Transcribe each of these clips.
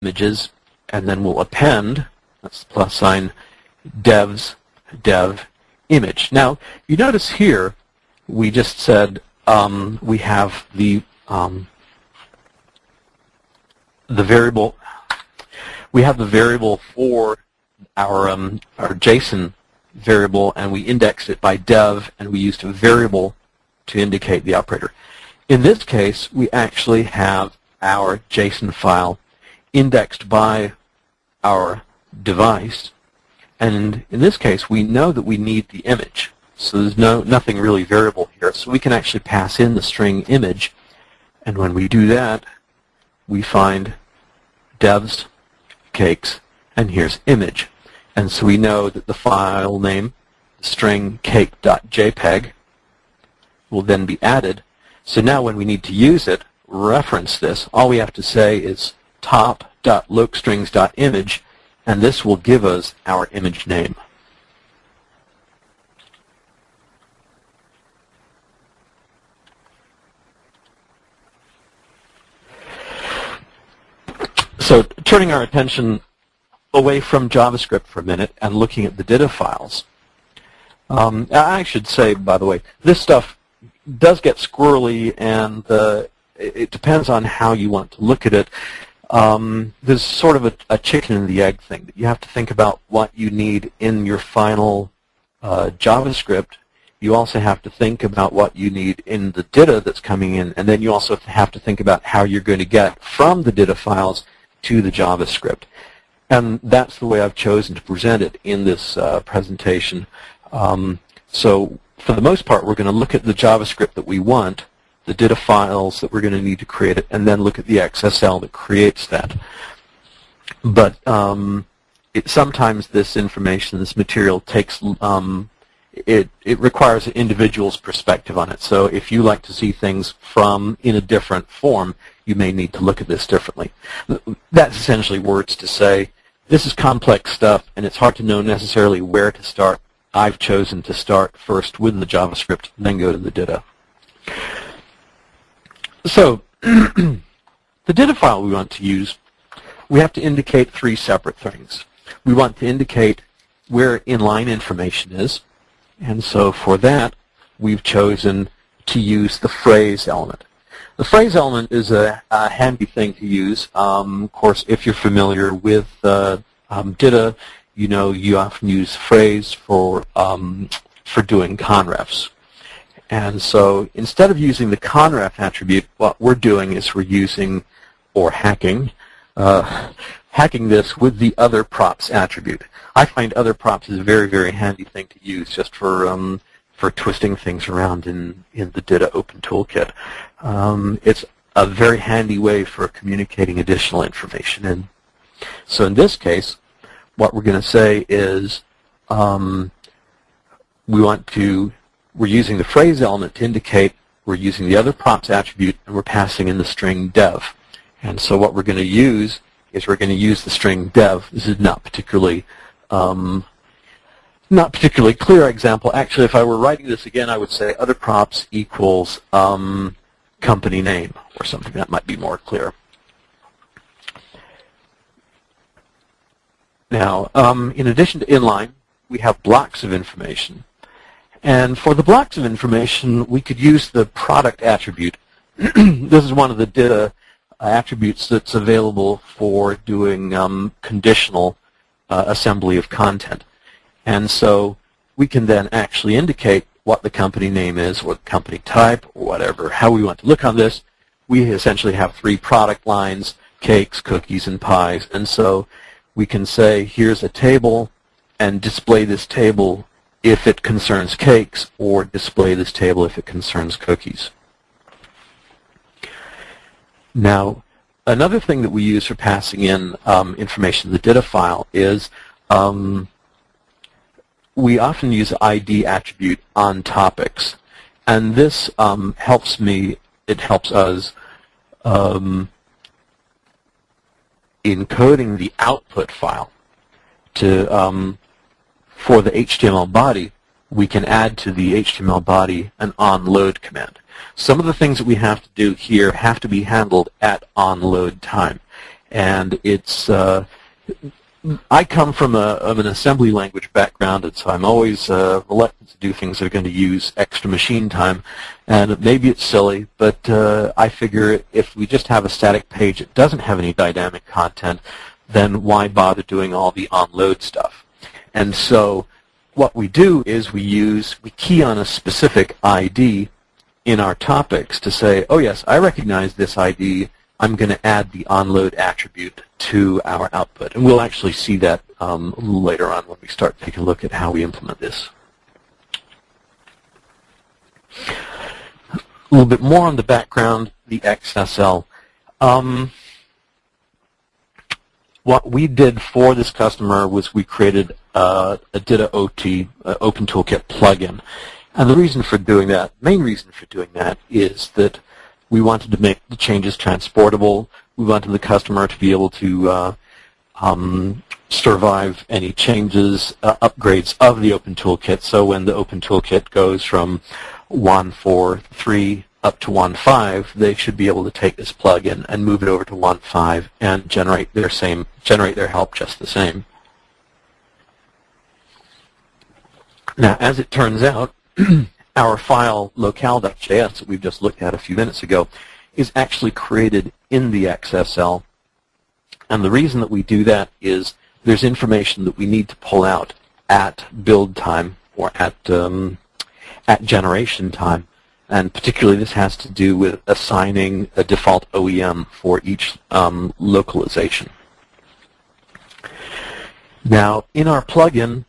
images, and then we'll append, that's the plus sign, devs, dev, image. Now, you notice here, we just said we have the variable. We have the variable for our JSON variable, and we indexed it by dev, and we used a variable to indicate the operator. In this case, we actually have our JSON file indexed by our device, and in this case, we know that we need the image. So there's nothing really variable here. So we can actually pass in the string image, and when we do that, we find devs, cakes, and here's image. And so we know that the file name, string cake.jpg, will then be added. So now when we need to use it, reference this, all we have to say is top.lookstrings.image, and this will give us our image name. So turning our attention away from JavaScript for a minute and looking at the DITA files. I should say, by the way, this stuff does get squirrely, and it depends on how you want to look at it. There's sort of a chicken and the egg thing. You have to think about what you need in your final JavaScript. You also have to think about what you need in the DITA that's coming in, and then you also have to think about how you're going to get from the DITA files to the JavaScript. And that's the way I've chosen to present it in this presentation. So for the most part, we're going to look at the JavaScript that we want, the DITA files that we're going to need to create it, and then look at the XSL that creates that. But sometimes this information, this material takes, it requires an individual's perspective on it. So if you like to see things in a different form, you may need to look at this differently. That's essentially words to say, this is complex stuff, and it's hard to know necessarily where to start. I've chosen to start first with the JavaScript, and then go to the DITA. So the DITA file we want to use, we have to indicate three separate things. We want to indicate where inline information is, and so for that, we've chosen to use the phrase element. The phrase element is a handy thing to use. Of course, if you're familiar with DITA, you know you often use phrase for doing conrefs. And so instead of using the conref attribute, what we're doing is we're using, or hacking this with the other props attribute. I find other props is a very, very handy thing to use just for twisting things around in the DITA Open Toolkit. It's a very handy way for communicating additional information in. So in this case, what we're going to say is we're using the phrase element to indicate we're using the other props attribute, and we're passing in the string dev. And so what we're going to use is we're going to use the string dev. This is not particularly clear example. Actually, if I were writing this again, I would say other props equals company name, or something that might be more clear. Now, in addition to inline, we have blocks of information. And for the blocks of information, we could use the product attribute. This is one of the DITA attributes that's available for doing conditional assembly of content. And so we can then actually indicate what the company name is, or the company type, or whatever, how we want to look on this. We essentially have three product lines: cakes, cookies, and pies. And so we can say, here's a table, and display this table if it concerns cakes, or display this table if it concerns cookies. Now, another thing that we use for passing in information to the DITA file is we often use ID attribute on topics, and this helps us encoding the output file for the HTML body. We can add to the HTML body an onload command. Some of the things that we have to do here have to be handled at onload time. and it's I come from an assembly language background, and so I'm always reluctant to do things that are going to use extra machine time. And maybe it's silly, but I figure if we just have a static page that doesn't have any dynamic content, then why bother doing all the onload stuff? And so what we do is we key on a specific ID in our topics to say, oh yes, I recognize this ID. I'm going to add the onload attribute to our output. And we'll actually see that a little later on when we start taking a look at how we implement this. A little bit more on the background, the XSL. What we did for this customer was we created a DITA OT, Open Toolkit plugin. And the reason for doing that, main reason for doing that, is that we wanted to make the changes transportable. We wanted the customer to be able to survive any changes, upgrades of the Open Toolkit. So when the Open Toolkit goes from 1.4.3 up to 1.5, they should be able to take this plugin and move it over to 1.5 and generate their help just the same. Now, as it turns out, our file locale.js that we've just looked at a few minutes ago is actually created in the XSL. And the reason that we do that is there's information that we need to pull out at build time or at generation time. And particularly this has to do with assigning a default OEM for each localization. Now, in our plugin,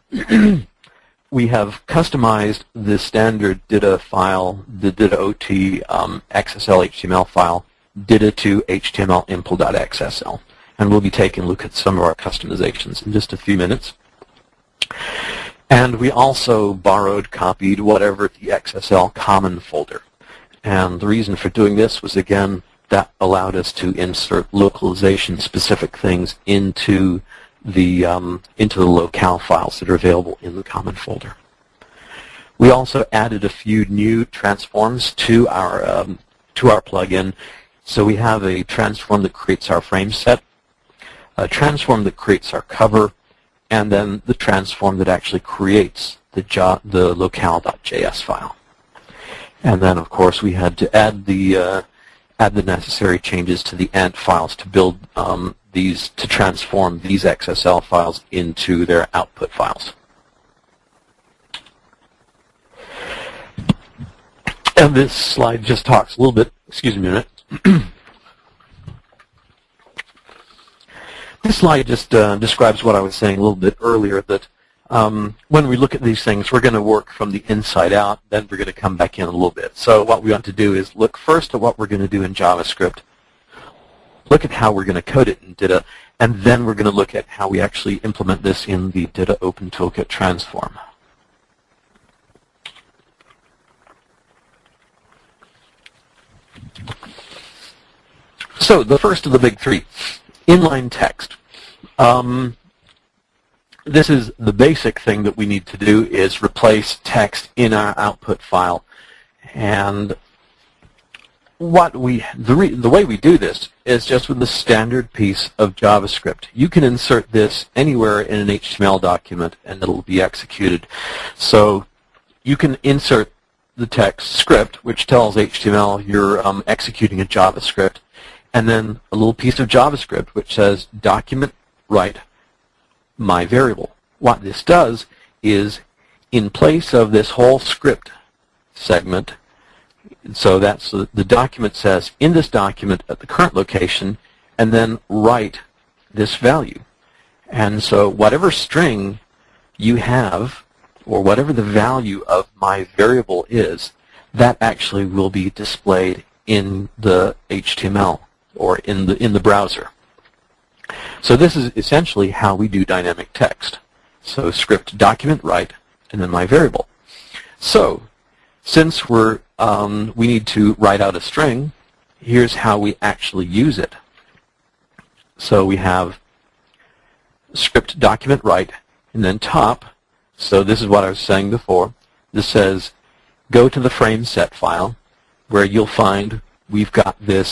we have customized the standard DITA file, the DITA OT XSL HTML file, DITA to HTML impl.xsl. And we'll be taking a look at some of our customizations in just a few minutes. And we also copied whatever the XSL common folder. And the reason for doing this was, again, that allowed us to insert localization-specific things into the locale files that are available in the common folder. We also added a few new transforms to our plugin. So we have a transform that creates our frame set, a transform that creates our cover, and then the transform that actually creates the locale.js file. And then, of course, we had to add the necessary changes to the ant files to build to transform these XSL files into their output files. And this slide just talks a little bit, excuse me a minute. This slide just describes what I was saying a little bit earlier, that when we look at these things, we're going to work from the inside out, then we're going to come back in a little bit. So what we want to do is look first at what we're going to do in JavaScript, look at how we're going to code it in DITA, and then we're going to look at how we actually implement this in the DITA Open Toolkit transform. So the first of the big three, inline text. This is the basic thing that we need to do, is replace text in our output file. And the way we do this is just with the standard piece of JavaScript. You can insert this anywhere in an HTML document and it'll be executed. So you can insert the text script, which tells HTML you're executing a JavaScript, and then a little piece of JavaScript which says document write my variable. What this does is, in place of this whole script segment, so that's the document says, in this document at the current location, and then write this value. And so whatever string you have, or whatever the value of my variable is, that actually will be displayed in the HTML or in the browser. So this is essentially how we do dynamic text. So script document write, and then my variable. So since we need to write out a string, here's how we actually use it. So we have script document write, and then top. So this is what I was saying before. This says go to the frame set file, where you'll find we've got this